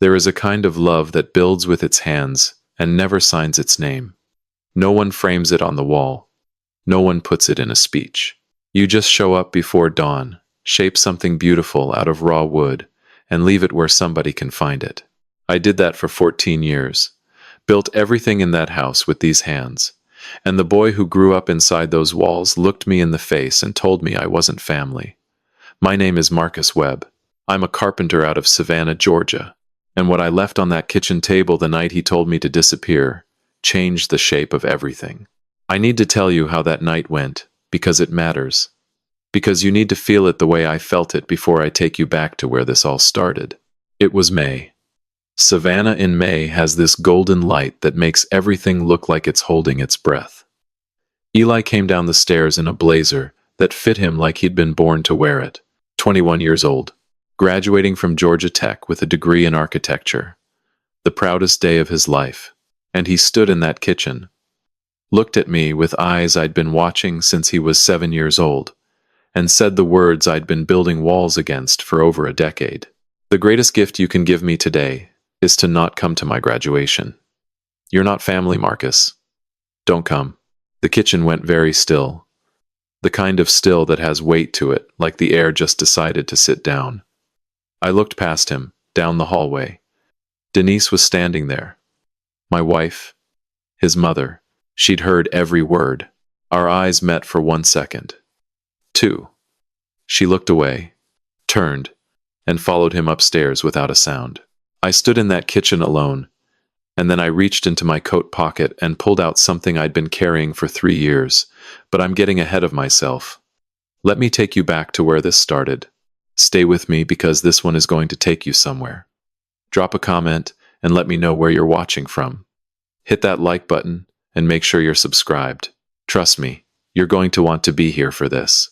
There is a kind of love that builds with its hands and never signs its name. No one frames it on the wall. No one puts it in a speech. You just show up before dawn, shape something beautiful out of raw wood, and leave it where somebody can find it. I did that for 14 years. Built everything in that house with these hands. And the boy who grew up inside those walls looked me in the face and told me I wasn't family. My name is Marcus Webb. I'm a carpenter out of Savannah, Georgia. And what I left on that kitchen table the night he told me to disappear changed the shape of everything. I need to tell you how that night went, because it matters. Because you need to feel it the way I felt it before I take you back to where this all started. It was May. Savannah in May has this golden light that makes everything look like it's holding its breath. Eli came down the stairs in a blazer that fit him like he'd been born to wear it, 21 years old, graduating from Georgia Tech with a degree in architecture. The proudest day of his life. And he stood in that kitchen, looked at me with eyes I'd been watching since he was 7 years old, and said the words I'd been building walls against for over a decade. The greatest gift you can give me today is to not come to my graduation. You're not family, Marcus. Don't come. The kitchen went very still. The kind of still that has weight to it, like the air just decided to sit down. I looked past him, down the hallway. Denise was standing there. My wife, his mother. She'd heard every word. Our eyes met for 1 second. 2. She looked away, turned, and followed him upstairs without a sound. I stood in that kitchen alone, and then I reached into my coat pocket and pulled out something I'd been carrying for 3 years, but I'm getting ahead of myself. Let me take you back to where this started. Stay with me because this one is going to take you somewhere. Drop a comment and let me know where you're watching from. Hit that like button and make sure you're subscribed. Trust me, you're going to want to be here for this.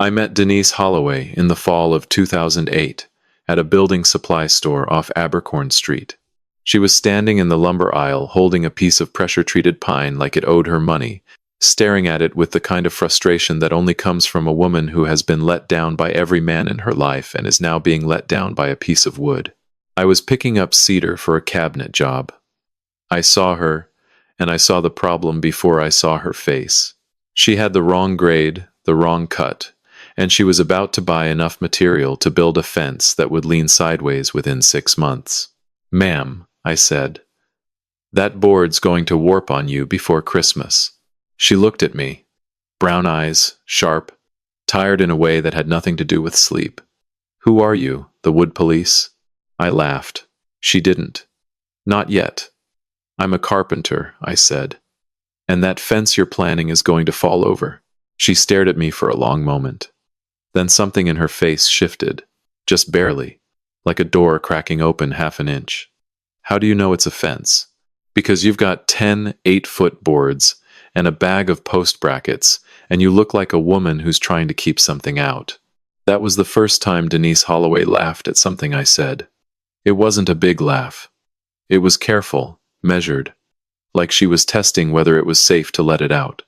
I met Denise Holloway in the fall of 2008 at a building supply store off Abercorn Street. She was standing in the lumber aisle holding a piece of pressure-treated pine like it owed her money, staring at it with the kind of frustration that only comes from a woman who has been let down by every man in her life and is now being let down by a piece of wood. I was picking up cedar for a cabinet job. I saw her, and I saw the problem before I saw her face. She had the wrong grade, the wrong cut, and she was about to buy enough material to build a fence that would lean sideways within 6 months. "Ma'am," I said, "that board's going to warp on you before Christmas." She looked at me, brown eyes, sharp, tired in a way that had nothing to do with sleep. "Who are you, the wood police?" I laughed. She didn't. "Not yet. I'm a carpenter," I said. "And that fence you're planning is going to fall over." She stared at me for a long moment. Then something in her face shifted, just barely, like a door cracking open half an inch. "How do you know it's a fence?" "Because you've got 10 8-foot boards and a bag of post brackets, and you look like a woman who's trying to keep something out." That was the first time Denise Holloway laughed at something I said. It wasn't a big laugh. It was careful, measured, like she was testing whether it was safe to let it out.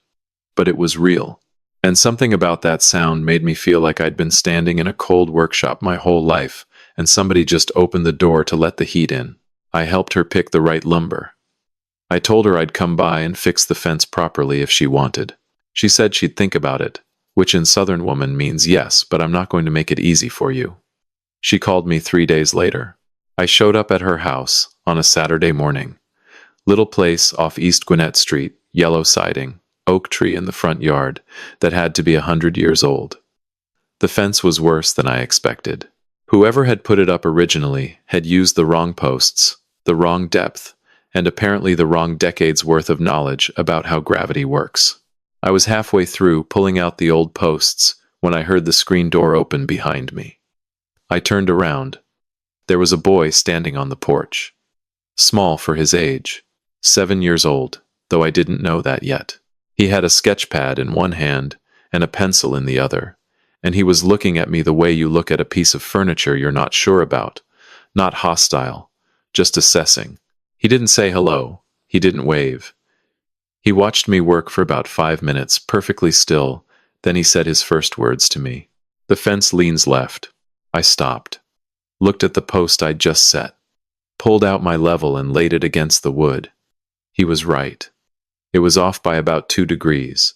But it was real. And something about that sound made me feel like I'd been standing in a cold workshop my whole life, and somebody just opened the door to let the heat in. I helped her pick the right lumber. I told her I'd come by and fix the fence properly if she wanted. She said she'd think about it, which in Southern woman means yes, but I'm not going to make it easy for you. She called me 3 days later. I showed up at her house on a Saturday morning. Little place off East Gwinnett Street, yellow siding, oak tree in the front yard that had to be 100 years old. The fence was worse than I expected. Whoever had put it up originally had used the wrong posts, the wrong depth, and apparently the wrong decade's worth of knowledge about how gravity works. I was halfway through pulling out the old posts when I heard the screen door open behind me. I turned around. There was a boy standing on the porch. Small for his age, 7 years old, though I didn't know that yet. He had a sketch pad in one hand and a pencil in the other, and he was looking at me the way you look at a piece of furniture you're not sure about, not hostile, just assessing. He didn't say hello. He didn't wave. He watched me work for about 5 minutes, perfectly still, then he said his first words to me. "The fence leans left." I stopped, looked at the post I'd just set, pulled out my level and laid it against the wood. He was right. It was off by about 2 degrees.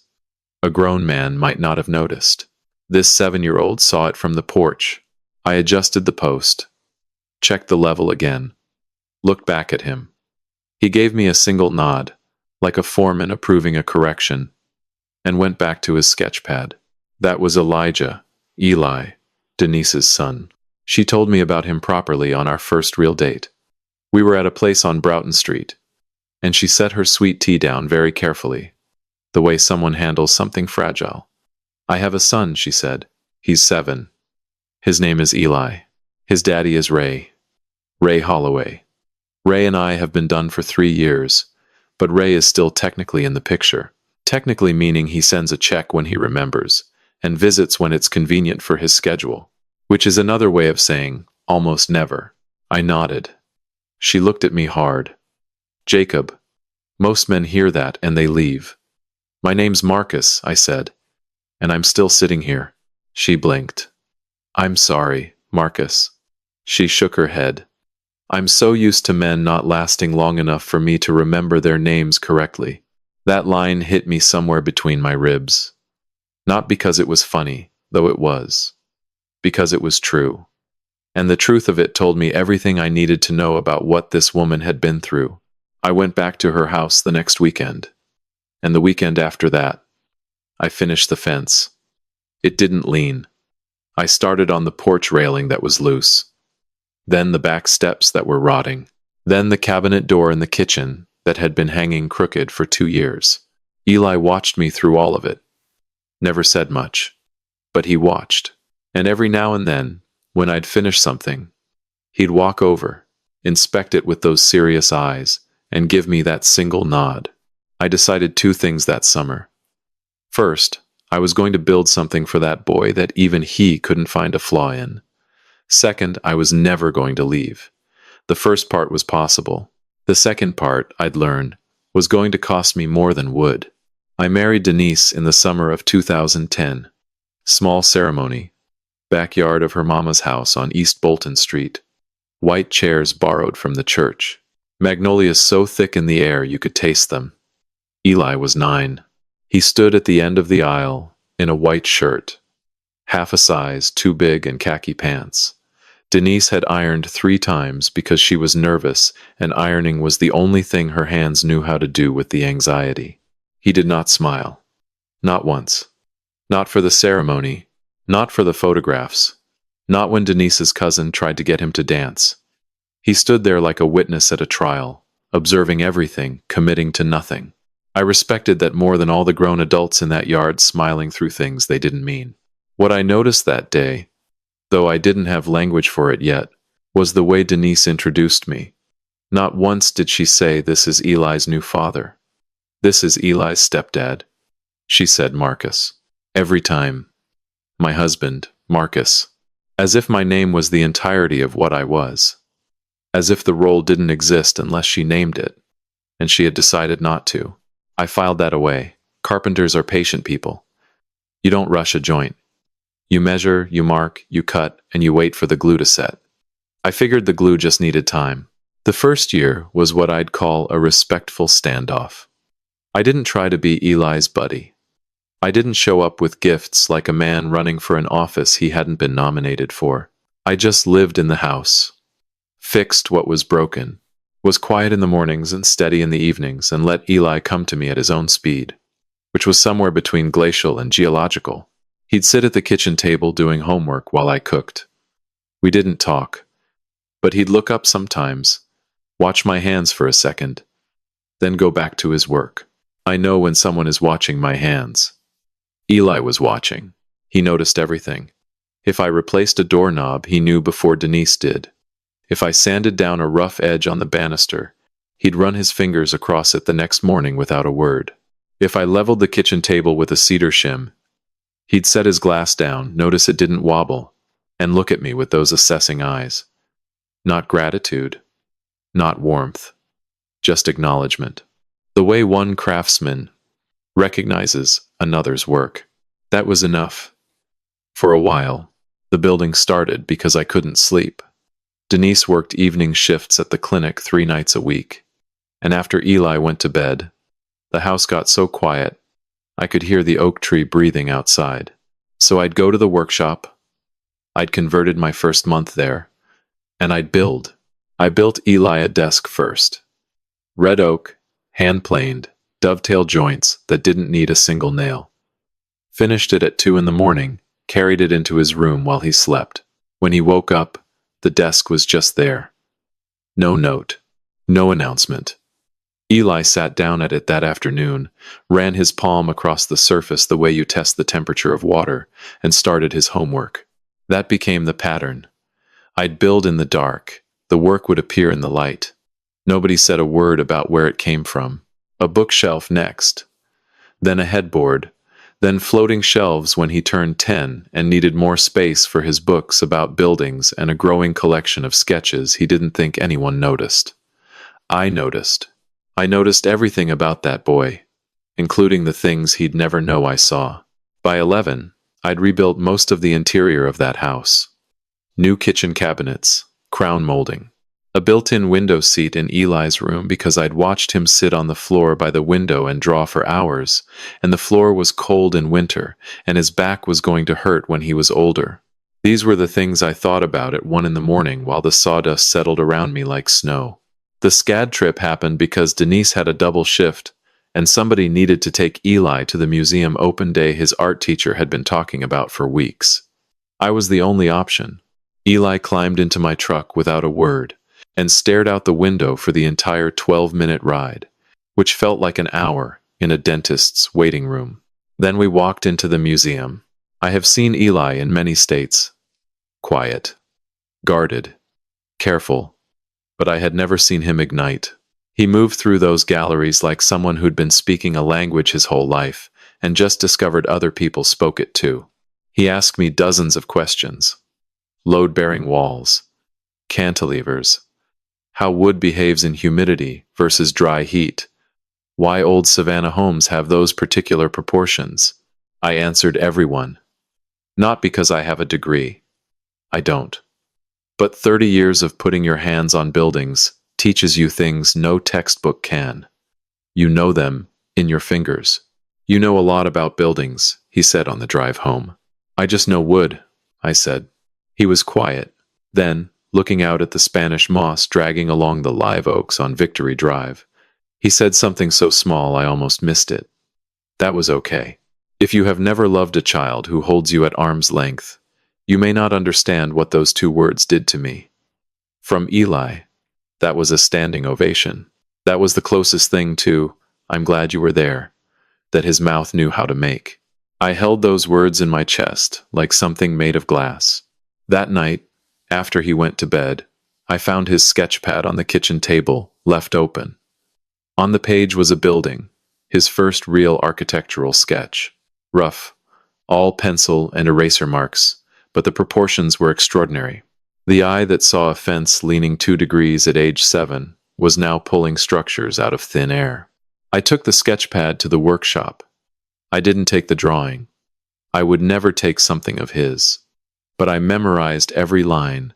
A grown man might not have noticed. This 7-year-old saw it from the porch. I adjusted the post, checked the level again, looked back at him. He gave me a single nod, like a foreman approving a correction, and went back to his sketch pad. That was Elijah, Eli, Denise's son. She told me about him properly on our first real date. We were at a place on Broughton Street, and she set her sweet tea down very carefully, the way someone handles something fragile. I have a son, she said. He's 7. His name is Eli. His daddy is Ray. Ray Holloway. Ray and I have been done for 3 years, but Ray is still technically in the picture. Technically meaning he sends a check when he remembers, and visits when it's convenient for his schedule, which is another way of saying, almost never. I nodded. She looked at me hard. Jacob. Most men hear that and they leave. My name's Marcus, I said, and I'm still sitting here. She blinked. I'm sorry, Marcus. She shook her head. I'm so used to men not lasting long enough for me to remember their names correctly. That line hit me somewhere between my ribs. Not because it was funny, though it was. Because it was true. And the truth of it told me everything I needed to know about what this woman had been through. I went back to her house the next weekend. And the weekend after that, I finished the fence. It didn't lean. I started on the porch railing that was loose. Then the back steps that were rotting. Then the cabinet door in the kitchen that had been hanging crooked for 2 years. Eli watched me through all of it. Never said much. But he watched. And every now and then, when I'd finish something, he'd walk over, inspect it with those serious eyes, and give me that single nod. I decided 2 things that summer. First, I was going to build something for that boy that even he couldn't find a flaw in. Second, I was never going to leave. The first part was possible. The second part, I'd learned, was going to cost me more than wood. I married Denise in the summer of 2010. Small ceremony. Backyard of her mama's house on East Bolton Street. White chairs borrowed from the church. Magnolias so thick in the air you could taste them. Eli was 9. He stood at the end of the aisle in a white shirt, half a size too big in khaki pants. Denise had ironed 3 times because she was nervous, and ironing was the only thing her hands knew how to do with the anxiety. He did not smile. Not once. Not for the ceremony. Not for the photographs. Not when Denise's cousin tried to get him to dance. He stood there like a witness at a trial, observing everything, committing to nothing. I respected that more than all the grown adults in that yard smiling through things they didn't mean. What I noticed that day, though I didn't have language for it yet, was the way Denise introduced me. Not once did she say, "This is Eli's new father. This is Eli's stepdad." She said Marcus. Every time. My husband, Marcus. As if my name was the entirety of what I was. As if the role didn't exist unless she named it, and she had decided not to. I filed that away. Carpenters are patient people. You don't rush a joint. You measure, you mark, you cut, and you wait for the glue to set. I figured the glue just needed time. The first year was what I'd call a respectful standoff. I didn't try to be Eli's buddy. I didn't show up with gifts like a man running for an office he hadn't been nominated for. I just lived in the house. Fixed what was broken. Was quiet in the mornings and steady in the evenings, and let Eli come to me at his own speed, which was somewhere between glacial and geological. He'd sit at the kitchen table doing homework while I cooked. We didn't talk, but he'd look up sometimes, watch my hands for a second, then go back to his work. I know when someone is watching my hands. Eli was watching. He noticed everything. If I replaced a doorknob, he knew before Denise did. If I sanded down a rough edge on the banister, he'd run his fingers across it the next morning without a word. If I leveled the kitchen table with a cedar shim, he'd set his glass down, notice it didn't wobble, and look at me with those assessing eyes. Not gratitude, not warmth, just acknowledgement. The way one craftsman recognizes another's work. That was enough. For a while, the building started because I couldn't sleep. Denise worked evening shifts at the clinic 3 nights a week. And after Eli went to bed, the house got so quiet, I could hear the oak tree breathing outside. So I'd go to the workshop. I'd converted my first month there, and I'd build. I built Eli a desk first. Red oak, hand-planed, dovetail joints that didn't need a single nail. Finished it at 2 in the morning, carried it into his room while he slept. When he woke up, the desk was just there. No note, no announcement. Eli sat down at it that afternoon, ran his palm across the surface the way you test the temperature of water, and started his homework. That became the pattern. I'd build in the dark. The work would appear in the light. Nobody said a word about where it came from. A bookshelf next. Then a headboard. Then floating shelves when he turned 10 and needed more space for his books about buildings and a growing collection of sketches he didn't think anyone noticed. I noticed. I noticed everything about that boy, including the things he'd never know I saw. By 11, I'd rebuilt most of the interior of that house. New kitchen cabinets, crown molding, a built-in window seat in Eli's room because I'd watched him sit on the floor by the window and draw for hours, and the floor was cold in winter, and his back was going to hurt when he was older. These were the things I thought about at 1 in the morning while the sawdust settled around me like snow. The SCAD trip happened because Denise had a double shift, and somebody needed to take Eli to the museum open day his art teacher had been talking about for weeks. I was the only option. Eli climbed into my truck without a word, and stared out the window for the entire 12-minute ride, which felt like an hour in a dentist's waiting room. Then we walked into the museum. I have seen Eli in many states. Quiet, guarded, careful. But I had never seen him ignite. He moved through those galleries like someone who'd been speaking a language his whole life, and just discovered other people spoke it too. He asked me dozens of questions. Load-bearing walls, cantilevers, how wood behaves in humidity versus dry heat, why old Savannah homes have those particular proportions. I answered everyone. Not because I have a degree. I don't. But 30 years of putting your hands on buildings teaches you things no textbook can. You know them in your fingers. You know a lot about buildings, he said on the drive home. I just know wood, I said. He was quiet. Then, looking out at the Spanish moss dragging along the live oaks on Victory Drive, he said something so small I almost missed it. That was okay. If you have never loved a child who holds you at arm's length, you may not understand what those 2 words did to me. From Eli, that was a standing ovation. That was the closest thing to, I'm glad you were there, that his mouth knew how to make. I held those words in my chest like something made of glass. That night, after he went to bed, I found his sketch pad on the kitchen table, left open. On the page was a building, his first real architectural sketch. Rough, all pencil and eraser marks, but the proportions were extraordinary. The eye that saw a fence leaning 2 degrees at age 7 was now pulling structures out of thin air. I took the sketch pad to the workshop. I didn't take the drawing. I would never take something of his. But I memorized every line,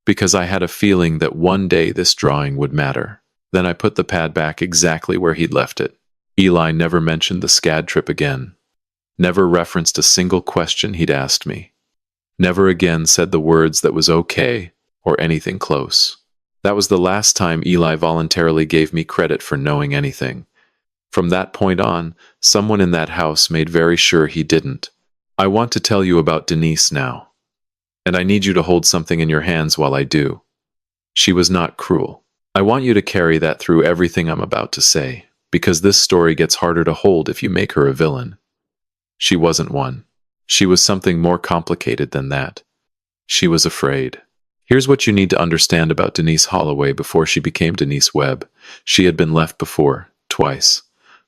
because I had a feeling that one day this drawing would matter. Then I put the pad back exactly where he'd left it. Eli never mentioned the SCAD trip again. Never referenced a single question he'd asked me. Never again said the words that was okay or anything close. That was the last time Eli voluntarily gave me credit for knowing anything. From that point on, someone in that house made very sure he didn't. I want to tell you about Denise now. And I need you to hold something in your hands while I do. She was not cruel. I want you to carry that through everything I'm about to say, because this story gets harder to hold if you make her a villain. She wasn't one. She was something more complicated than that. She was afraid. Here's what you need to understand about Denise Holloway before she became Denise Webb. She had been left before, twice.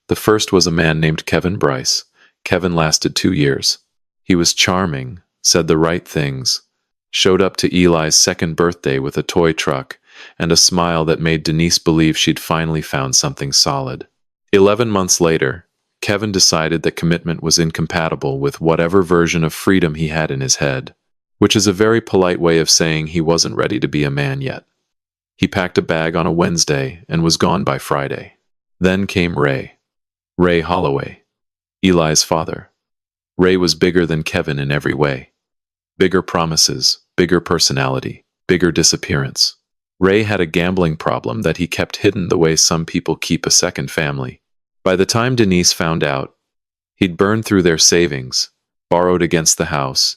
The first was a man named Kevin Bryce. Kevin lasted 2 years. He was charming, said the right things, showed up to Eli's second birthday with a toy truck and a smile that made Denise believe she'd finally found something solid. 11 months later, Kevin decided that commitment was incompatible with whatever version of freedom he had in his head. which is a very polite way of saying he wasn't ready to be a man yet. He packed a bag on a Wednesday and was gone by Friday. Then came Ray. Ray Holloway, Eli's father. Ray was bigger than Kevin in every way. Bigger promises, bigger personality, bigger disappearance. Ray had a gambling problem that he kept hidden the way some people keep a second family. By the time Denise found out, he'd burned through their savings, borrowed against the house,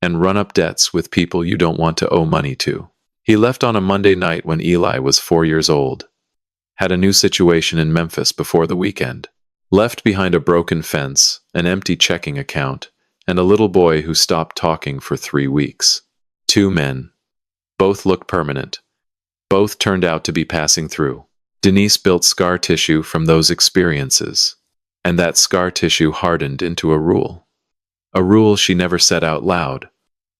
and run up debts with people you don't want to owe money to. He left on a Monday night when Eli was 4 years old. Had a new situation in Memphis before the weekend. Left behind a broken fence, an empty checking account, and a little boy who stopped talking for 3 weeks. 2 men. Both looked permanent. Both turned out to be passing through. Denise built scar tissue from those experiences, and that scar tissue hardened into a rule. A rule she never said out loud,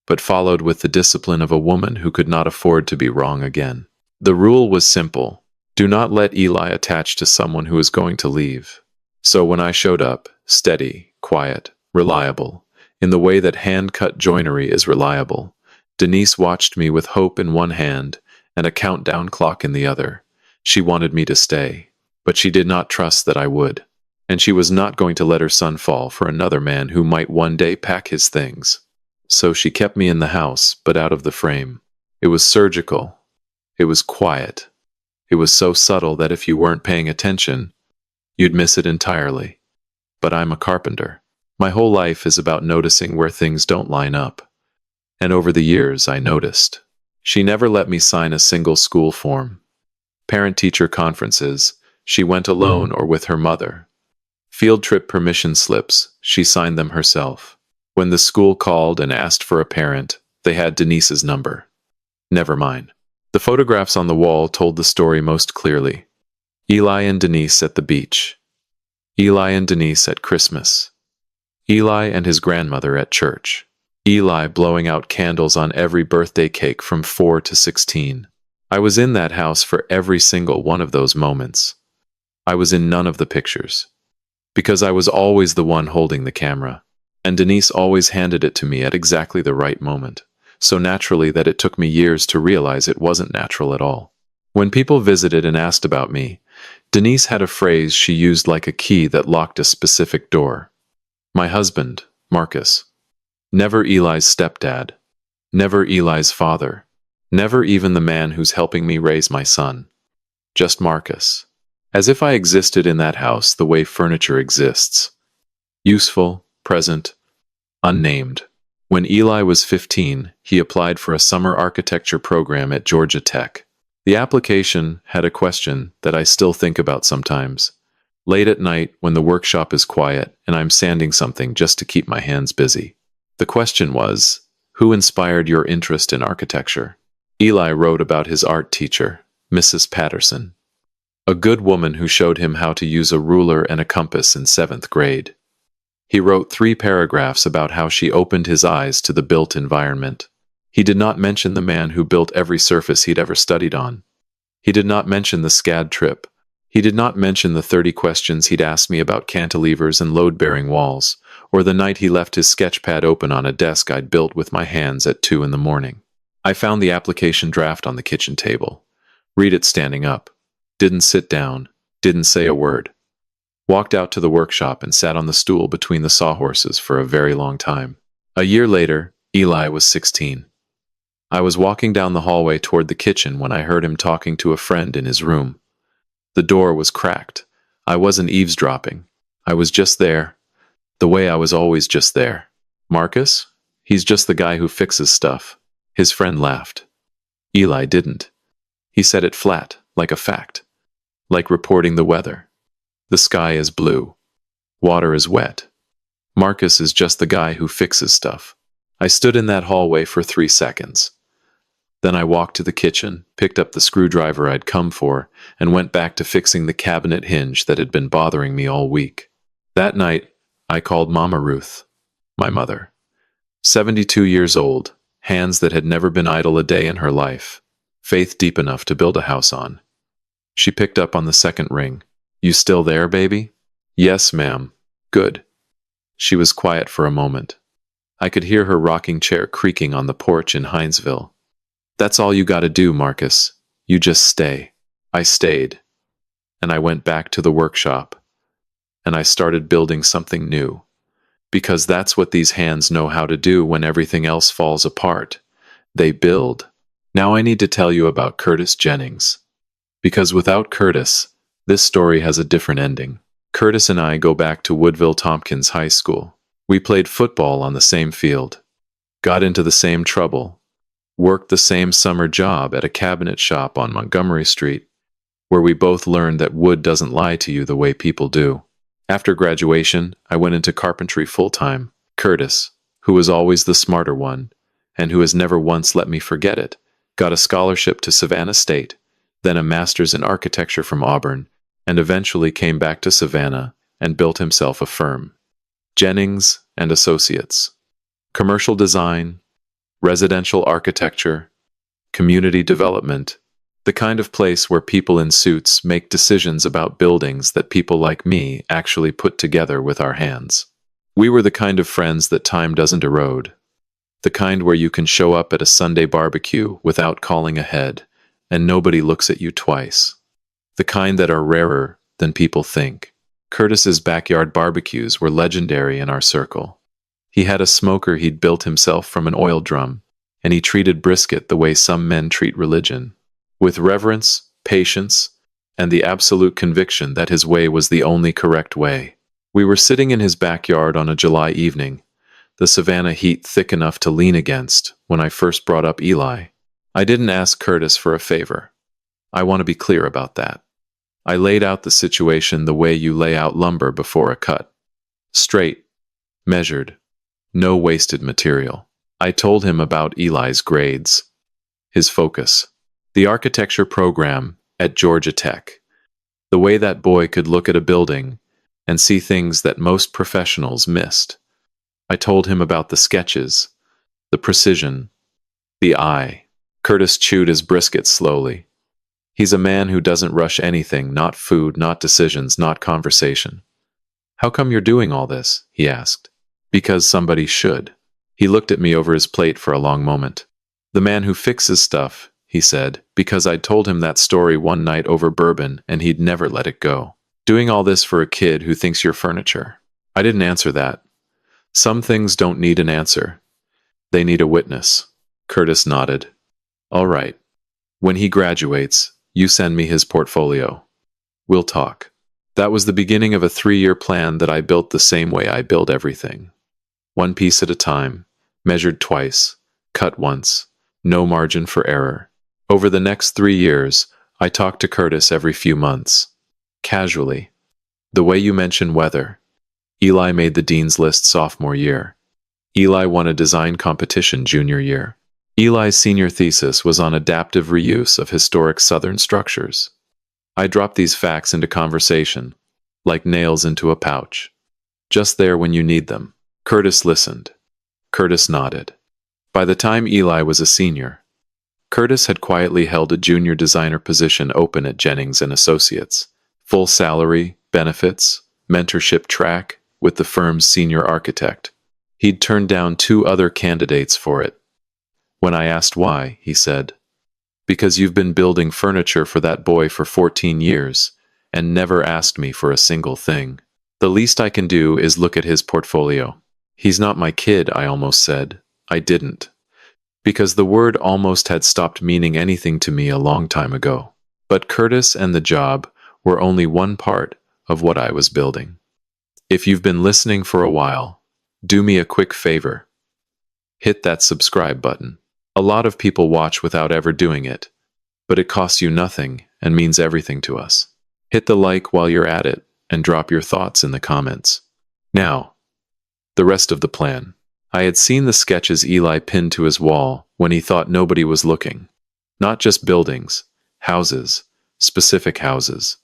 but followed with the discipline of a woman who could not afford to be wrong again. The rule was simple. Do not let Eli attach to someone who is going to leave. So when I showed up, steady, quiet, reliable, in the way that hand-cut joinery is reliable, Denise watched me with hope in one hand and a countdown clock in the other. She wanted me to stay, but she did not trust that I would. And she was not going to let her son fall for another man who might one day pack his things. So she kept me in the house, but out of the frame. It was surgical. It was quiet. It was so subtle that if you weren't paying attention, you'd miss it entirely. But I'm a carpenter. My whole life is about noticing where things don't line up. And over the years, I noticed. She never let me sign a single school form. Parent-teacher conferences, she went alone or with her mother. Field trip permission slips, she signed them herself. When the school called and asked for a parent, they had Denise's number. Never mine. The photographs on the wall told the story most clearly. Eli and Denise at the beach. Eli and Denise at Christmas. Eli and his grandmother at church. Eli blowing out candles on every birthday cake from 4 to 16. I was in that house for every single one of those moments. I was in none of the pictures. Because I was always the one holding the camera. And Denise always handed it to me at exactly the right moment. So naturally that it took me years to realize it wasn't natural at all. When people visited and asked about me, Denise had a phrase she used like a key that locked a specific door. My husband, Marcus. Never Eli's stepdad. Never Eli's father. Never even the man who's helping me raise my son. Just Marcus. As if I existed in that house the way furniture exists. Useful, present, unnamed. When Eli was 15, he applied for a summer architecture program at Georgia Tech. The application had a question that I still think about sometimes. Late at night, when the workshop is quiet and I'm sanding something just to keep my hands busy. The question was, who inspired your interest in architecture? Eli wrote about his art teacher, Mrs. Patterson. A good woman who showed him how to use a ruler and a compass in 7th grade. He wrote 3 paragraphs about how she opened his eyes to the built environment. He did not mention the man who built every surface he'd ever studied on. He did not mention the SCAD trip. He did not mention the 30 questions he'd asked me about cantilevers and load-bearing walls, or the night he left his sketchpad open on a desk I'd built with my hands at 2 in the morning. I found the application draft on the kitchen table. Read it standing up. Didn't sit down. Didn't say a word. Walked out to the workshop and sat on the stool between the sawhorses for a very long time. A year later, Eli was 16. I was walking down the hallway toward the kitchen when I heard him talking to a friend in his room. The door was cracked. I wasn't eavesdropping. I was just there. The way I was always just there. Marcus? He's just the guy who fixes stuff. His friend laughed. Eli didn't. He said it flat, like a fact. Like reporting the weather. The sky is blue. Water is wet. Marcus is just the guy who fixes stuff. I stood in that hallway for 3 seconds. Then I walked to the kitchen, picked up the screwdriver I'd come for, and went back to fixing the cabinet hinge that had been bothering me all week. That night, I called Mama Ruth, my mother. 72 years old, hands that had never been idle a day in her life, faith deep enough to build a house on. She picked up on the second ring. You still there, baby? Yes, ma'am. Good. She was quiet for a moment. I could hear her rocking chair creaking on the porch in Hinesville. "That's all you gotta do, Marcus. You just stay." I stayed, and I went back to the workshop, and I started building something new. Because that's what these hands know how to do when everything else falls apart. They build. Now I need to tell you about Curtis Jennings. Because without Curtis, this story has a different ending. Curtis and I go back to Woodville Tompkins High School. We played football on the same field, got into the same trouble, worked the same summer job at a cabinet shop on Montgomery Street, where we both learned that wood doesn't lie to you the way people do. After graduation, I went into carpentry full-time. Curtis, who was always the smarter one, and who has never once let me forget it, got a scholarship to Savannah State, then a master's in architecture from Auburn, and eventually came back to Savannah and built himself a firm. Jennings and Associates. Commercial design, residential architecture, community development, the kind of place where people in suits make decisions about buildings that people like me actually put together with our hands. We were the kind of friends that time doesn't erode. The kind where you can show up at a Sunday barbecue without calling ahead, and nobody looks at you twice. The kind that are rarer than people think. Curtis's backyard barbecues were legendary in our circle. He had a smoker he'd built himself from an oil drum, and he treated brisket the way some men treat religion. With reverence, patience, and the absolute conviction that his way was the only correct way. We were sitting in his backyard on a July evening, the Savannah heat thick enough to lean against, when I first brought up Eli. I didn't ask Curtis for a favor. I want to be clear about that. I laid out the situation the way you lay out lumber before a cut. Straight, measured, no wasted material. I told him about Eli's grades, his focus, the architecture program at Georgia Tech, the way that boy could look at a building and see things that most professionals missed. I told him about the sketches, the precision, the eye. Curtis chewed his brisket slowly. He's a man who doesn't rush anything, not food, not decisions, not conversation. "How come you're doing all this?" he asked. "Because somebody should." He looked at me over his plate for a long moment. "The man who fixes stuff," he said, because I'd told him that story one night over bourbon and he'd never let it go. "Doing all this for a kid who thinks you're furniture." I didn't answer that. Some things don't need an answer. They need a witness. Curtis nodded. "All right. When he graduates, you send me his portfolio. We'll talk." That was the beginning of a 3-year plan that I built the same way I build everything. One piece at a time, measured twice, cut once, no margin for error. Over the next 3 years, I talked to Curtis every few months. Casually. The way you mention weather. Eli made the dean's list sophomore year. Eli won a design competition junior year. Eli's senior thesis was on adaptive reuse of historic Southern structures. I dropped these facts into conversation, like nails into a pouch. Just there when you need them. Curtis listened. Curtis nodded. By the time Eli was a senior, Curtis had quietly held a junior designer position open at Jennings and Associates. Full salary, benefits, mentorship track with the firm's senior architect. He'd turned down 2 other candidates for it. When I asked why, he said, "Because you've been building furniture for that boy for 14 years and never asked me for a single thing. The least I can do is look at his portfolio." "He's not my kid," I almost said. I didn't. Because the word almost had stopped meaning anything to me a long time ago. But Curtis and the job were only one part of what I was building. If you've been listening for a while, do me a quick favor. Hit that subscribe button. A lot of people watch without ever doing it, but it costs you nothing and means everything to us. Hit the like while you're at it and drop your thoughts in the comments. Now, the rest of the plan. I had seen the sketches Eli pinned to his wall when he thought nobody was looking. Not just buildings, houses, specific houses.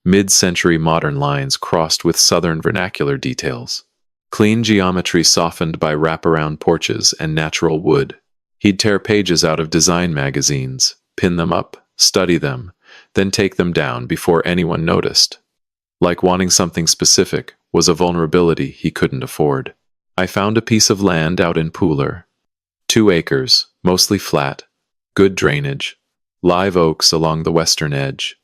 Mid-century modern lines crossed with Southern vernacular details. Clean geometry softened by wraparound porches and natural wood. He'd tear pages out of design magazines, pin them up, study them, then take them down before anyone noticed. Like wanting something specific was a vulnerability he couldn't afford. I found a piece of land out in Pooler. 2 acres, mostly flat, good drainage, live oaks along the western edge.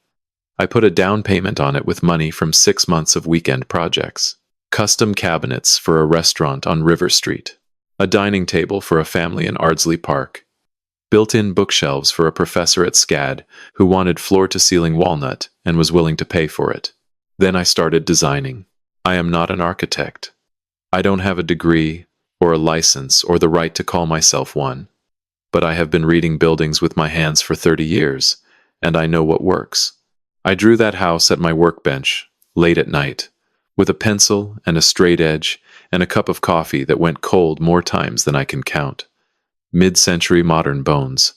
I put a down payment on it with money from 6 months of weekend projects. Custom cabinets for a restaurant on River Street. A dining table for a family in Ardsley Park. Built-in bookshelves for a professor at SCAD who wanted floor-to-ceiling walnut and was willing to pay for it. Then I started designing. I am not an architect. I don't have a degree or a license or the right to call myself one. But I have been reading buildings with my hands for 30 years, and I know what works. I drew that house at my workbench, late at night, with a pencil and a straight edge and a cup of coffee that went cold more times than I can count. Mid-century modern bones.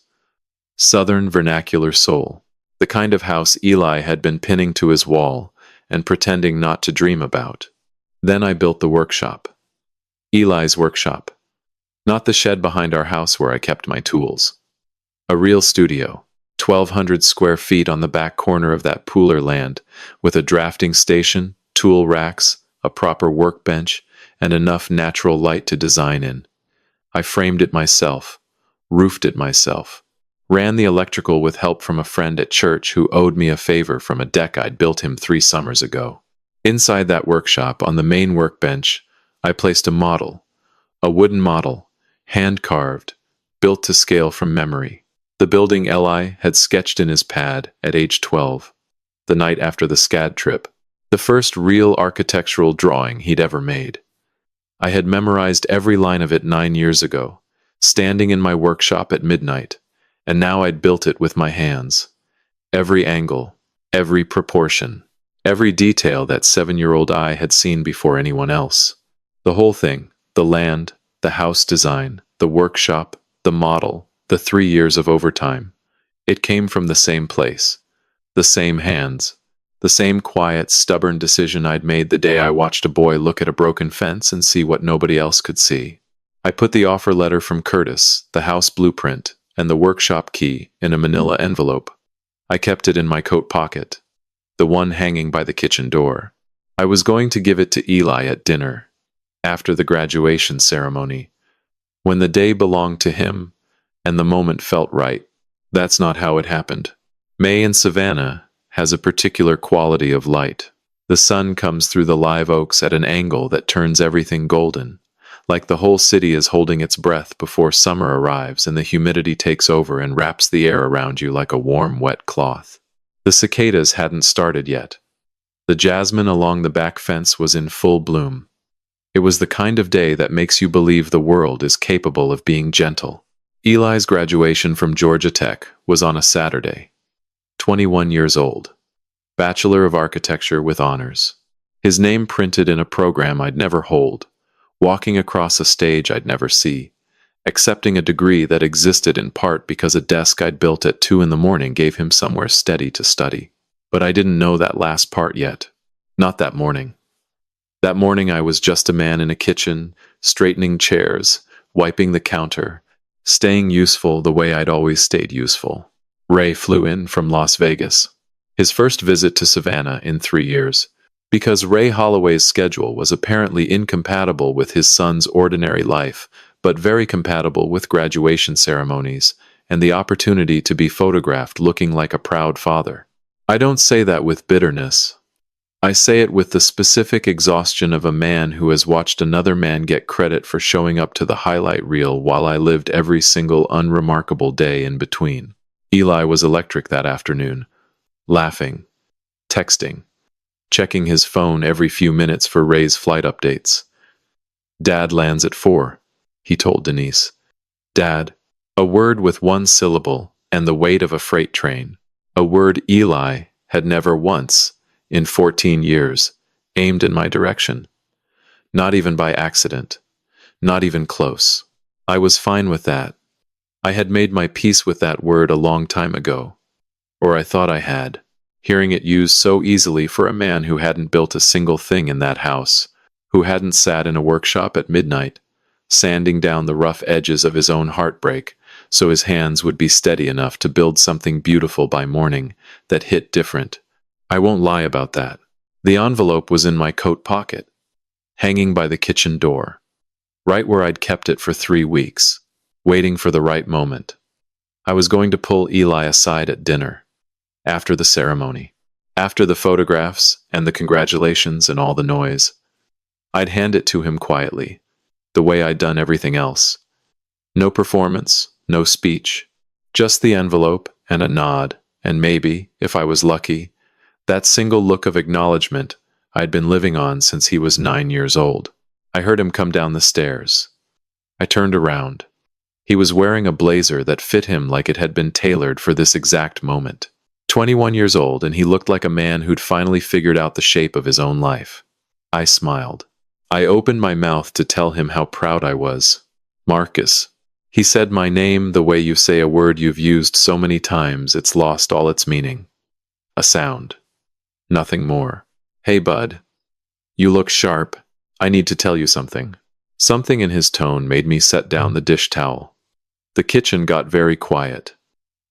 Southern vernacular soul. The kind of house Eli had been pinning to his wall and pretending not to dream about. Then I built the workshop. Eli's workshop. Not the shed behind our house where I kept my tools. A real studio, 1,200 square feet on the back corner of that Pooler land, with a drafting station, tool racks, a proper workbench, and enough natural light to design in. I framed it myself, roofed it myself, ran the electrical with help from a friend at church who owed me a favor from a deck I'd built him 3 summers ago. Inside that workshop, on the main workbench, I placed a model, a wooden model, hand-carved, built to scale from memory. The building Eli had sketched in his pad at age 12, the night after the SCAD trip, the first real architectural drawing he'd ever made. I had memorized every line of it 9 years ago, standing in my workshop at midnight, and now I'd built it with my hands. Every angle, every proportion, every detail that 7-year-old I had seen before anyone else. The whole thing, the land, the house design, the workshop, the model, the 3 years of overtime. It came from the same place, the same hands, the same quiet, stubborn decision I'd made the day I watched a boy look at a broken fence and see what nobody else could see. I put the offer letter from Curtis, the house blueprint, and the workshop key in a manila envelope. I kept it in my coat pocket, the one hanging by the kitchen door. I was going to give it to Eli at dinner, after the graduation ceremony, when the day belonged to him and the moment felt right. That's not how it happened. May in Savannah has a particular quality of light. The sun comes through the live oaks at an angle that turns everything golden, like the whole city is holding its breath before summer arrives and the humidity takes over and wraps the air around you like a warm, wet cloth. The cicadas hadn't started yet. The jasmine along the back fence was in full bloom. It was the kind of day that makes you believe the world is capable of being gentle. Eli's graduation from Georgia Tech was on a Saturday. 21 years old. Bachelor of Architecture with honors. His name printed in a program I'd never hold. Walking across a stage I'd never see. Accepting a degree that existed in part because a desk I'd built at 2 in the morning gave him somewhere steady to study. But I didn't know that last part yet. Not that morning. That morning I was just a man in a kitchen, straightening chairs, wiping the counter, staying useful the way I'd always stayed useful. Ray flew in from Las Vegas. His first visit to Savannah in 3 years. Because Ray Holloway's schedule was apparently incompatible with his son's ordinary life, but very compatible with graduation ceremonies and the opportunity to be photographed looking like a proud father. I don't say that with bitterness. I say it with the specific exhaustion of a man who has watched another man get credit for showing up to the highlight reel while I lived every single unremarkable day in between. Eli was electric that afternoon, laughing, texting, checking his phone every few minutes for Ray's flight updates. Dad lands at 4, he told Denise. Dad, a word with 1 syllable and the weight of a freight train. A word Eli had never once, in 14 years, aimed in my direction. Not even by accident. Not even close. I was fine with that. I had made my peace with that word a long time ago. Or I thought I had, hearing it used so easily for a man who hadn't built a single thing in that house, who hadn't sat in a workshop at midnight, sanding down the rough edges of his own heartbreak, so his hands would be steady enough to build something beautiful by morning that hit different. I won't lie about that. The envelope was in my coat pocket, hanging by the kitchen door. right where I'd kept it for 3 weeks, waiting for the right moment. I was going to pull Eli aside at dinner, after the ceremony, after the photographs and the congratulations and all the noise. I'd hand it to him quietly, the way I'd done everything else. No performance, no speech, just the envelope and a nod, and maybe, if I was lucky, that single look of acknowledgement I'd been living on since he was 9 years old. I heard him come down the stairs. I turned around. He was wearing a blazer that fit him like it had been tailored for this exact moment. 21 years old, and he looked like a man who'd finally figured out the shape of his own life. I smiled. I opened my mouth to tell him how proud I was. Marcus. He said my name the way you say a word you've used so many times it's lost all its meaning. A sound. Nothing more. Hey, bud. You look sharp. I need to tell you something. Something in his tone made me set down the dish towel. The kitchen got very quiet.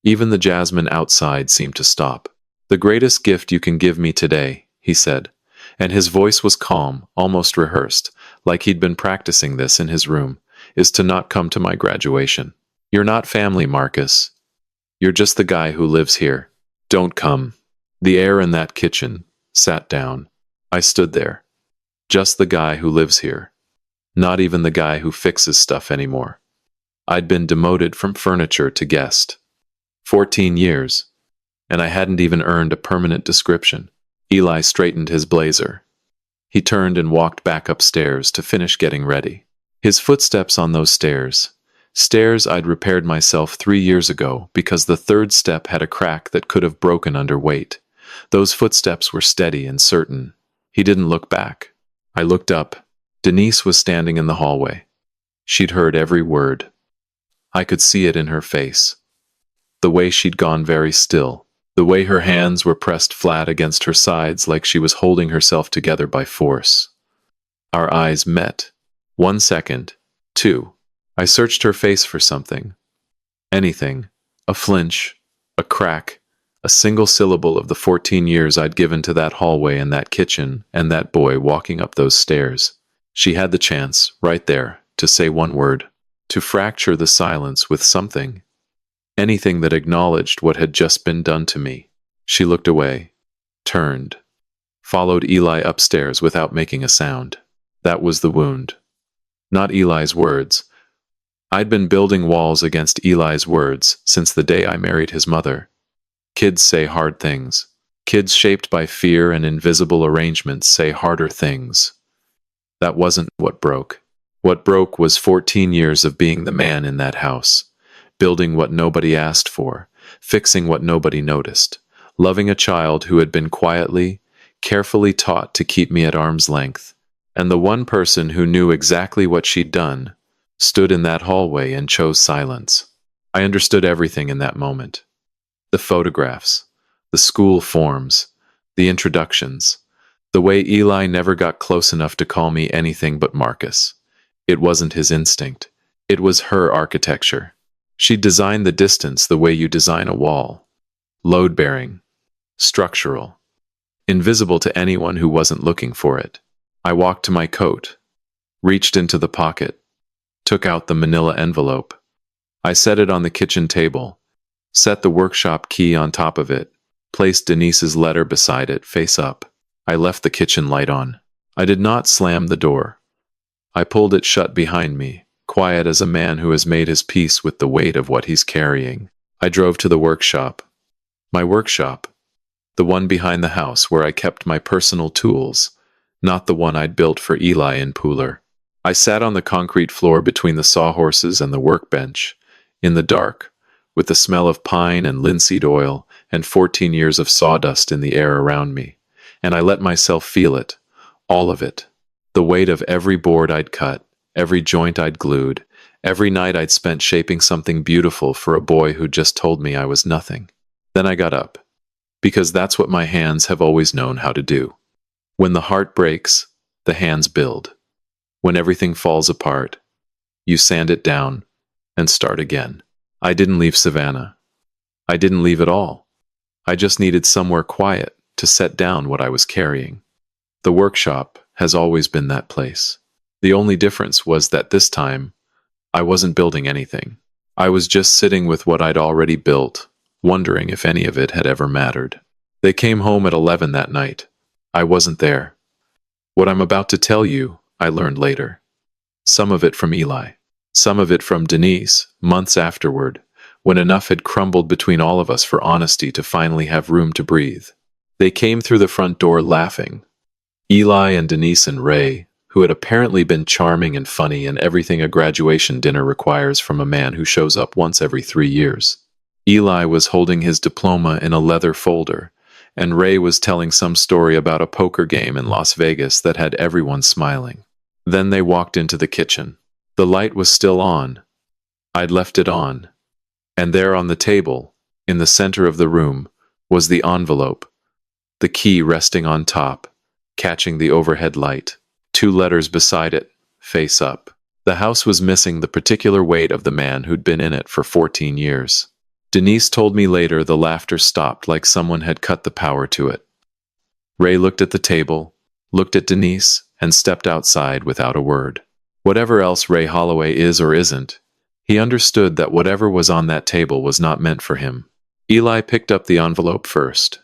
Even the jasmine outside seemed to stop. The greatest gift you can give me today, he said, and his voice was calm, almost rehearsed, like he'd been practicing this in his room, is to not come to my graduation. You're not family, Marcus. You're just the guy who lives here. Don't come. The air in that kitchen sat down. I stood there. Just the guy who lives here. Not even the guy who fixes stuff anymore. I'd been demoted from furniture to guest. 14 years. And I hadn't even earned a permanent description. Eli straightened his blazer. He turned and walked back upstairs to finish getting ready. His footsteps on those stairs. Stairs I'd repaired myself 3 years ago because the third step had a crack that could have broken under weight. Those footsteps were steady and certain. He didn't look back. I looked up. Denise was standing in the hallway. She'd heard every word. I could see it in her face. The way she'd gone very still. The way her hands were pressed flat against her sides like she was holding herself together by force. Our eyes met. 1 second. 2. I searched her face for something. Anything. A flinch. A crack. A single syllable of the 14 years I'd given to that hallway and that kitchen and that boy walking up those stairs. She had the chance, right there, to say one word. To fracture the silence with something. Anything that acknowledged what had just been done to me. She looked away. Turned. Followed Eli upstairs without making a sound. That was the wound. Not Eli's words. I'd been building walls against Eli's words since the day I married his mother. Kids say hard things. Kids shaped by fear and invisible arrangements say harder things. That wasn't what broke. What broke was 14 years of being the man in that house. Building what nobody asked for. Fixing what nobody noticed. Loving a child who had been quietly, carefully taught to keep me at arm's length. And the one person who knew exactly what she'd done stood in that hallway and chose silence. I understood everything in that moment. The photographs, the school forms, the introductions, the way Eli never got close enough to call me anything but Marcus. It wasn't his instinct. It was her architecture. She designed the distance the way you design a wall. Load-bearing. Structural. Invisible to anyone who wasn't looking for it. I walked to my coat, reached into the pocket, took out the manila envelope. I set it on the kitchen table, set the workshop key on top of it, placed Denise's letter beside it, face up. I left the kitchen light on. I did not slam the door. I pulled it shut behind me, quiet as a man who has made his peace with the weight of what he's carrying. I drove to the workshop. My workshop. The one behind the house where I kept my personal tools, not the one I'd built for Eli in Pooler. I sat on the concrete floor between the sawhorses and the workbench, in the dark, with the smell of pine and linseed oil and 14 years of sawdust in the air around me, and I let myself feel it, all of it, the weight of every board I'd cut, every joint I'd glued, every night I'd spent shaping something beautiful for a boy who just told me I was nothing. Then I got up, because that's what my hands have always known how to do. When the heart breaks, the hands build. When everything falls apart, you sand it down and start again. I didn't leave Savannah. I didn't leave at all. I just needed somewhere quiet to set down what I was carrying. The workshop has always been that place. The only difference was that this time, I wasn't building anything. I was just sitting with what I'd already built, wondering if any of it had ever mattered. They came home at 11 that night. I wasn't there. What I'm about to tell you, I learned later. Some of it from Eli. Some of it from Denise, months afterward, when enough had crumbled between all of us for honesty to finally have room to breathe. They came through the front door laughing. Eli and Denise and Ray, who had apparently been charming and funny and everything a graduation dinner requires from a man who shows up once every 3 years. Eli was holding his diploma in a leather folder, and Ray was telling some story about a poker game in Las Vegas that had everyone smiling. Then they walked into the kitchen. The light was still on. I'd left it on. And there on the table, in the center of the room, was the envelope, the key resting on top, catching the overhead light. 2 letters beside it, face up. The house was missing the particular weight of the man who'd been in it for 14 years. Denise told me later the laughter stopped like someone had cut the power to it. Ray looked at the table, looked at Denise, and stepped outside without a word. Whatever else Ray Holloway is or isn't, he understood that whatever was on that table was not meant for him. Eli picked up the envelope first.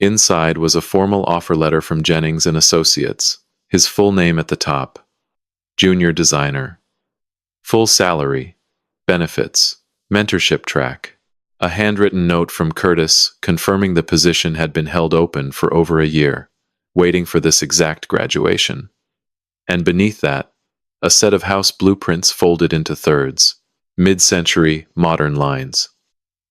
Inside was a formal offer letter from Jennings and Associates, his full name at the top. Junior designer. Full salary. Benefits. Mentorship track. A handwritten note from Curtis confirming the position had been held open for over a year, waiting for this exact graduation. And beneath that, a set of house blueprints folded into thirds. Mid-century, modern lines.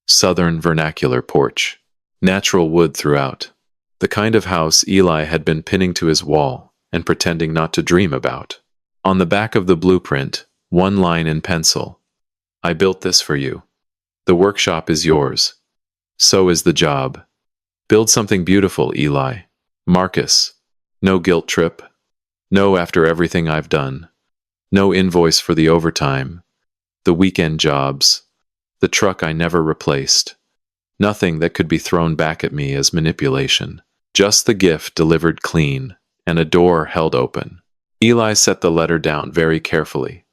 Southern vernacular porch. Natural wood throughout. The kind of house Eli had been pinning to his wall and pretending not to dream about. On the back of the blueprint, one line in pencil. I built this for you. The workshop is yours. So is the job. Build something beautiful, Eli. Marcus. No guilt trip. No after everything I've done. No invoice for the overtime. The weekend jobs. The truck I never replaced. Nothing that could be thrown back at me as manipulation. Just the gift delivered clean, and a door held open. Eli set the letter down very carefully.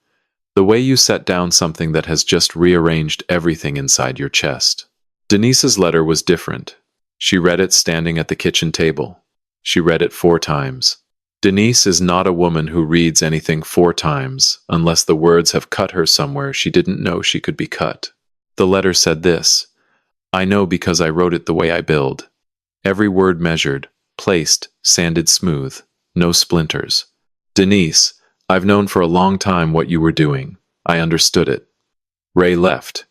The way you set down something that has just rearranged everything inside your chest. Denise's letter was different. She read it standing at the kitchen table. She read it 4 times. Denise is not a woman who reads anything 4 times unless the words have cut her somewhere she didn't know she could be cut. The letter said this. I know because I wrote it the way I build. Every word measured, placed, sanded smooth. No splinters. Denise, I've known for a long time what you were doing. I understood it. Ray left.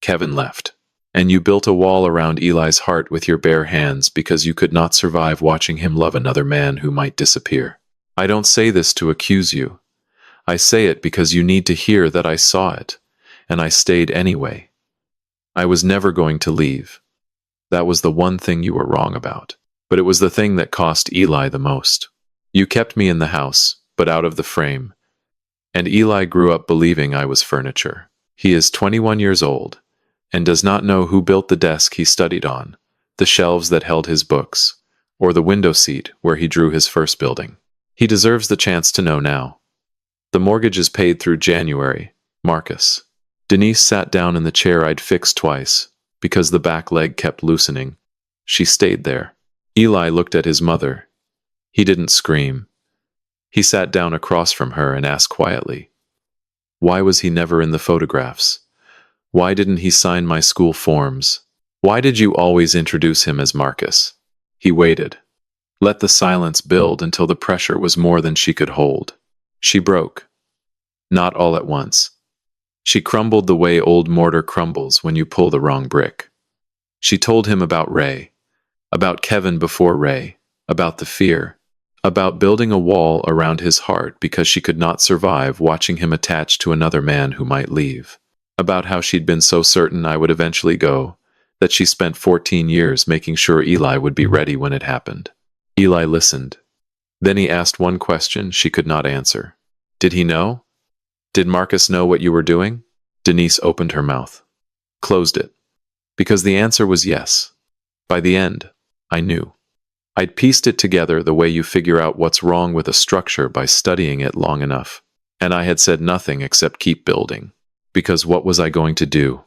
Kevin left. And you built a wall around Eli's heart with your bare hands because you could not survive watching him love another man who might disappear. I don't say this to accuse you. I say it because you need to hear that I saw it, and I stayed anyway. I was never going to leave. That was the one thing you were wrong about. But it was the thing that cost Eli the most. You kept me in the house, but out of the frame. And Eli grew up believing I was furniture. He is 21 years old, and does not know who built the desk he studied on, the shelves that held his books, or the window seat where he drew his first building. He deserves the chance to know now. The mortgage is paid through January, Marcus. Denise sat down in the chair I'd fixed twice, because the back leg kept loosening. She stayed there. Eli looked at his mother. He didn't scream. He sat down across from her and asked quietly, why was he never in the photographs? Why didn't he sign my school forms? Why did you always introduce him as Marcus? He waited. Let the silence build until the pressure was more than she could hold. She broke. Not all at once. She crumbled the way old mortar crumbles when you pull the wrong brick. She told him about Ray, about Kevin before Ray, about the fear, about building a wall around his heart because she could not survive watching him attached to another man who might leave. About how she'd been so certain I would eventually go, that she spent 14 years making sure Eli would be ready when it happened. Eli listened. Then he asked one question she could not answer. Did he know? Did Marcus know what you were doing? Denise opened her mouth. Closed it. Because the answer was yes. By the end, I knew. I'd pieced it together the way you figure out what's wrong with a structure by studying it long enough. And I had said nothing except keep building. Because what was I going to do?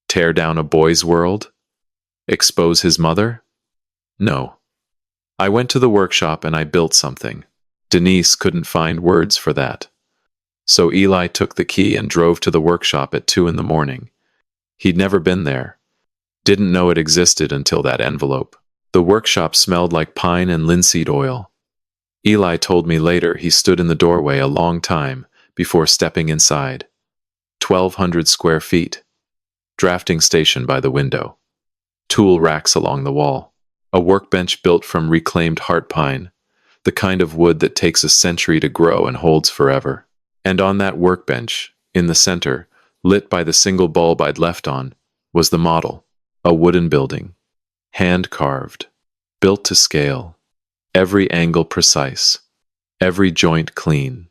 Tear down a boy's world? Expose his mother? No. I went to the workshop and I built something. Denise couldn't find words for that. So Eli took the key and drove to the workshop at 2 in the morning. He'd never been there. Didn't know it existed until that envelope. The workshop smelled like pine and linseed oil. Eli told me later he stood in the doorway a long time before stepping inside. 1,200 square feet. Drafting station by the window. Tool racks along the wall. A workbench built from reclaimed heart pine, the kind of wood that takes a century to grow and holds forever. And on that workbench, in the center, lit by the single bulb I'd left on, was the model, a wooden building. Hand-carved, built to scale, every angle precise, every joint clean,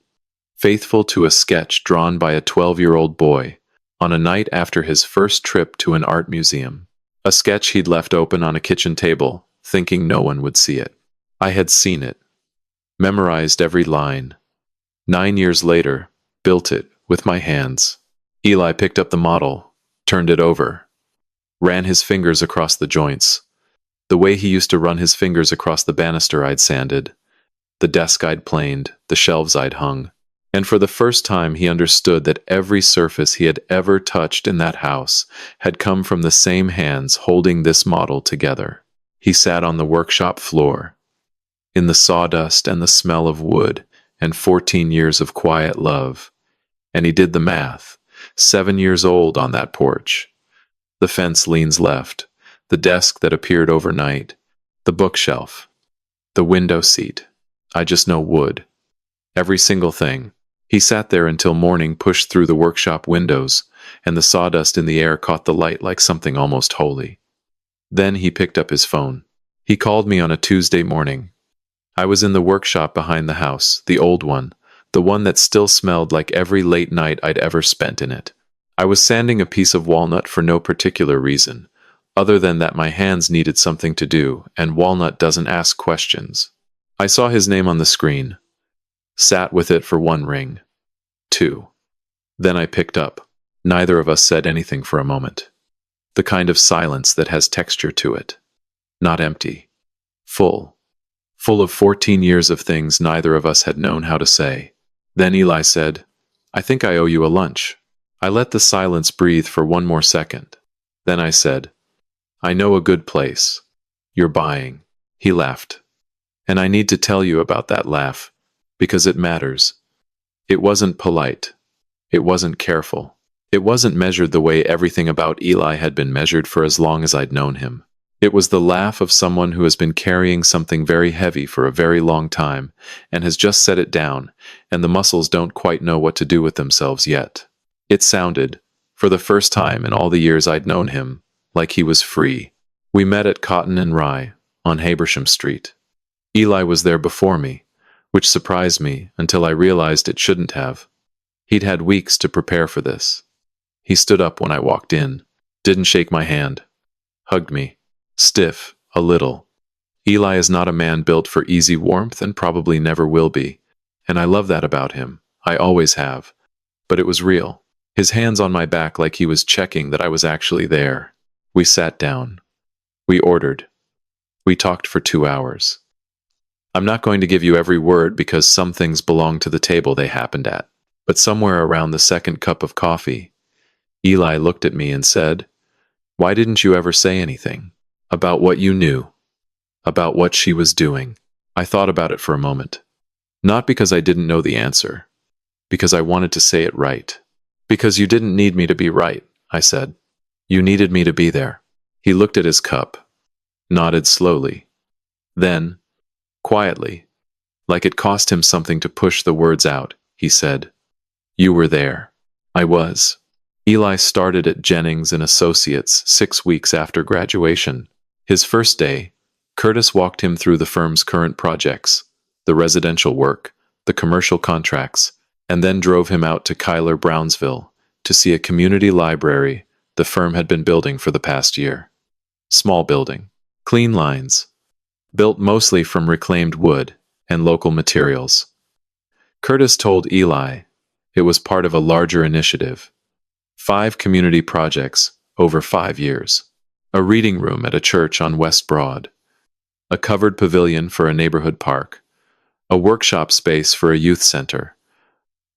faithful to a sketch drawn by a 12-year-old boy on a night after his first trip to an art museum. A sketch he'd left open on a kitchen table, thinking no one would see it. I had seen it, memorized every line. 9 years later, built it with my hands. Eli picked up the model, turned it over, ran his fingers across the joints, the way he used to run his fingers across the banister I'd sanded, the desk I'd planed, the shelves I'd hung. And for the first time he understood that every surface he had ever touched in that house had come from the same hands holding this model together. He sat on the workshop floor, in the sawdust and the smell of wood and 14 years of quiet love, and he did the math. 7 years old on that porch. The fence leans left, the desk that appeared overnight, the bookshelf, the window seat. I just know wood. Every single thing. He sat there until morning pushed through the workshop windows, and the sawdust in the air caught the light like something almost holy. Then he picked up his phone. He called me on a Tuesday morning. I was in the workshop behind the house, the old one, the one that still smelled like every late night I'd ever spent in it. I was sanding a piece of walnut for no particular reason, other than that my hands needed something to do, and walnut doesn't ask questions. I saw his name on the screen. Sat with it for 1 ring. 2. Then I picked up. Neither of us said anything for a moment. The kind of silence that has texture to it. Not empty. Full. Full of 14 years of things neither of us had known how to say. Then Eli said, "I think I owe you a lunch." I let the silence breathe for 1 more second. Then I said, "I know a good place. You're buying." He laughed. And I need to tell you about that laugh, because it matters. It wasn't polite. It wasn't careful. It wasn't measured the way everything about Eli had been measured for as long as I'd known him. It was the laugh of someone who has been carrying something very heavy for a very long time and has just set it down, and the muscles don't quite know what to do with themselves yet. It sounded, for the first time in all the years I'd known him, like he was free. We met at Cotton and Rye, on Habersham Street. Eli was there before me, which surprised me until I realized it shouldn't have. He'd had weeks to prepare for this. He stood up when I walked in, didn't shake my hand, hugged me, stiff, a little. Eli is not a man built for easy warmth and probably never will be, and I love that about him. I always have. But it was real. His hands on my back like he was checking that I was actually there. We sat down. We ordered. We talked for 2 hours. I'm not going to give you every word because some things belong to the table they happened at. But somewhere around the second cup of coffee, Eli looked at me and said, "Why didn't you ever say anything? About what you knew? About what she was doing?" I thought about it for a moment. Not because I didn't know the answer. Because I wanted to say it right. "Because you didn't need me to be right," I said. "You needed me to be there." He looked at his cup, nodded slowly. Then, quietly, like it cost him something to push the words out, he said, "You were there." I was. Eli started at Jennings and Associates 6 weeks after graduation. His first day, Curtis walked him through the firm's current projects, the residential work, the commercial contracts, and then drove him out to Cuyler, Brownsville, to see a community library the firm had been building for the past year. Small building, clean lines, built mostly from reclaimed wood and local materials. Curtis told Eli it was part of a larger initiative. 5 community projects over 5 years. A reading room at a church on West Broad. A covered pavilion for a neighborhood park. A workshop space for a youth center.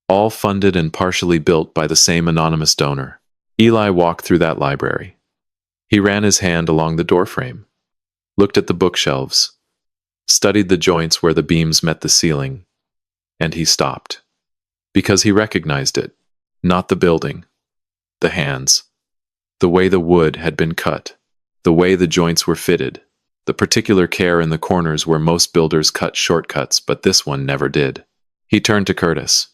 All funded and partially built by the same anonymous donor. Eli walked through that library. He ran his hand along the doorframe, looked at the bookshelves, studied the joints where the beams met the ceiling, and he stopped. Because he recognized it, not the building, the hands, the way the wood had been cut, the way the joints were fitted, the particular care in the corners where most builders cut shortcuts, but this one never did. He turned to Curtis.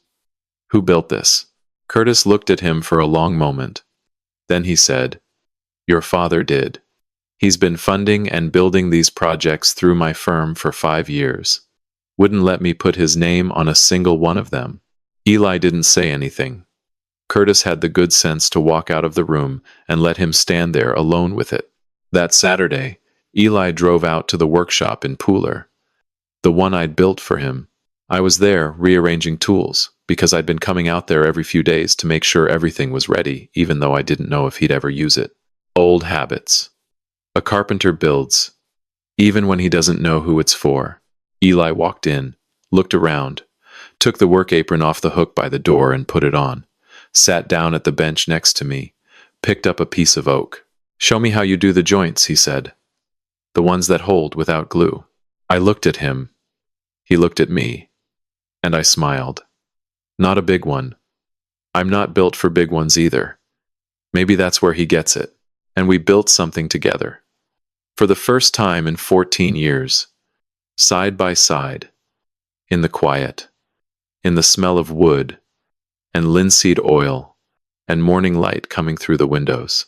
Who built this? Curtis looked at him for a long moment. Then he said, Your father did. He's been funding and building these projects through my firm for 5 years. Wouldn't let me put his name on a single one of them. Eli didn't say anything. Curtis had the good sense to walk out of the room and let him stand there alone with it. That Saturday, Eli drove out to the workshop in Pooler, the one I'd built for him. I was there rearranging tools, because I'd been coming out there every few days to make sure everything was ready, even though I didn't know if he'd ever use it. Old habits. A carpenter builds, even when he doesn't know who it's for. Eli walked in, looked around, took the work apron off the hook by the door and put it on, sat down at the bench next to me, picked up a piece of oak. Show me how you do the joints, he said. The ones that hold without glue. I looked at him. He looked at me. And I smiled. Not a big one. I'm not built for big ones either. Maybe that's where he gets it. And we built something together. For the first time in 14 years. Side by side. In the quiet. In the smell of wood. And linseed oil. And morning light coming through the windows.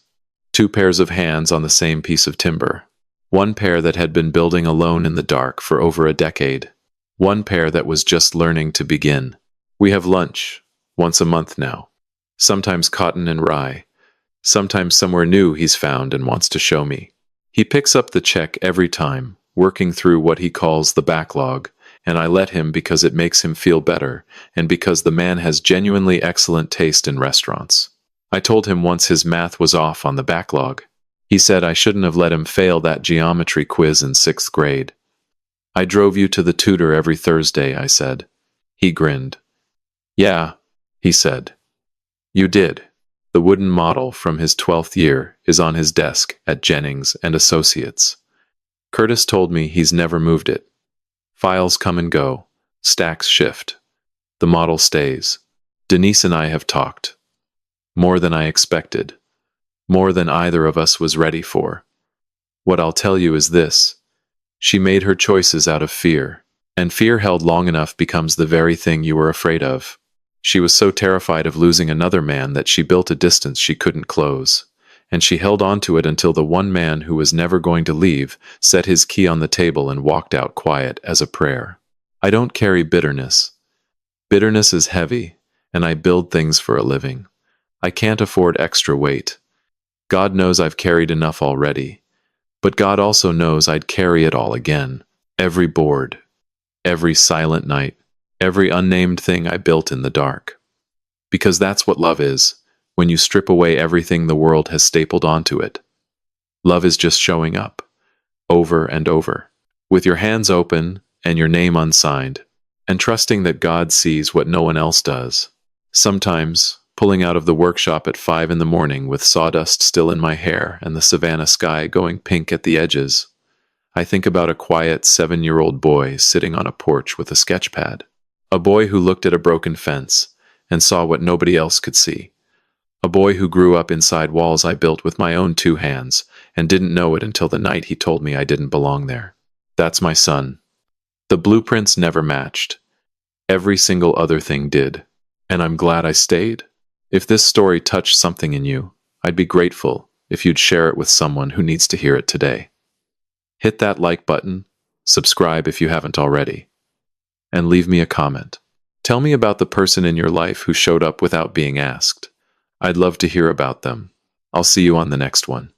2 pairs of hands on the same piece of timber. 1 pair that had been building alone in the dark for over a decade. 1 pair that was just learning to begin. We have lunch, once a month now. Sometimes cotton and rye. Sometimes somewhere new he's found and wants to show me. He picks up the check every time, working through what he calls the backlog, and I let him because it makes him feel better, and because the man has genuinely excellent taste in restaurants. I told him once his math was off on the backlog. He said I shouldn't have let him fail that geometry quiz in 6th grade. I drove you to the tutor every Thursday, I said. He grinned. Yeah, he said. You did. The wooden model from his 12th year is on his desk at Jennings and Associates. Curtis told me he's never moved it. Files come and go. Stacks shift. The model stays. Denise and I have talked. More than I expected. More than either of us was ready for. What I'll tell you is this. She made her choices out of fear, and fear held long enough becomes the very thing you were afraid of. She was so terrified of losing another man that she built a distance she couldn't close, and she held on to it until the one man who was never going to leave set his key on the table and walked out quiet as a prayer. I don't carry bitterness. Bitterness is heavy, and I build things for a living. I can't afford extra weight. God knows I've carried enough already. But God also knows I'd carry it all again. Every board, every silent night, every unnamed thing I built in the dark. Because that's what love is, when you strip away everything the world has stapled onto it. Love is just showing up, over and over, with your hands open and your name unsigned, and trusting that God sees what no one else does. Sometimes, pulling out of the workshop at 5 in the morning with sawdust still in my hair and the Savannah sky going pink at the edges, I think about a quiet 7-year-old boy sitting on a porch with a sketch pad. A boy who looked at a broken fence and saw what nobody else could see. A boy who grew up inside walls I built with my own 2 hands and didn't know it until the night he told me I didn't belong there. That's my son. The blueprints never matched. Every single other thing did. And I'm glad I stayed. If this story touched something in you, I'd be grateful if you'd share it with someone who needs to hear it today. Hit that like button, subscribe if you haven't already, and leave me a comment. Tell me about the person in your life who showed up without being asked. I'd love to hear about them. I'll see you on the next one.